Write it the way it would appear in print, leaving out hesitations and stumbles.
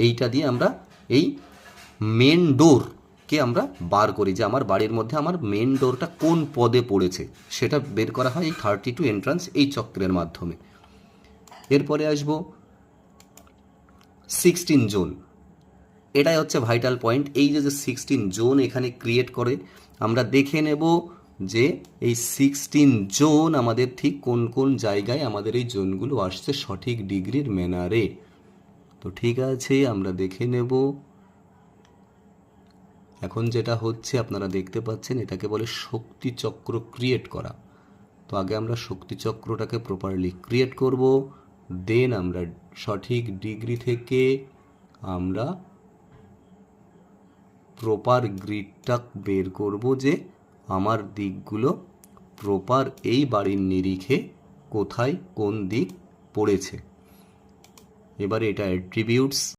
এইটা দিয়ে আমরা এই মেন ডোরকে আমরা বার করি, যে আমার বাড়ির মধ্যে আমার মেন ডোরটা কোন পদে পড়েছে সেটা বের করা হয় এই 32 এন্ট্রান্স এই চক্রের মাধ্যমে। এরপরে আসবো 16 জোন। এটাই হচ্ছে ভাইটাল পয়েন্ট। এই যে 16 জোন এখানে ক্রিয়েট করে, আমরা দেখে নেব যে এই 16 জোন আমাদের ঠিক কোন কোন জায়গায় আমাদের এই জোনগুলো আসছে সঠিক ডিগ্রির ম্যানারে। তো ঠিক আছে, আমরা দেখে নেব। এখন যেটা হচ্ছে আপনারা দেখতে পাচ্ছেন, এটাকে বলে শক্তিচক্র ক্রিয়েট করা। তো আগে আমরা শক্তিচক্রটাকে প্রপারলি ক্রিয়েট করব, দেন আমরা সঠিক ডিগ্রি থেকে আমরা প্রপার গ্রিডটা বের করব, যে আমার দিকগুলো প্রপার এই বাড়ির নিরিখে কোথায় কোন দিক পড়েছে। এবারে এটা অ্যাট্রিবিউটস,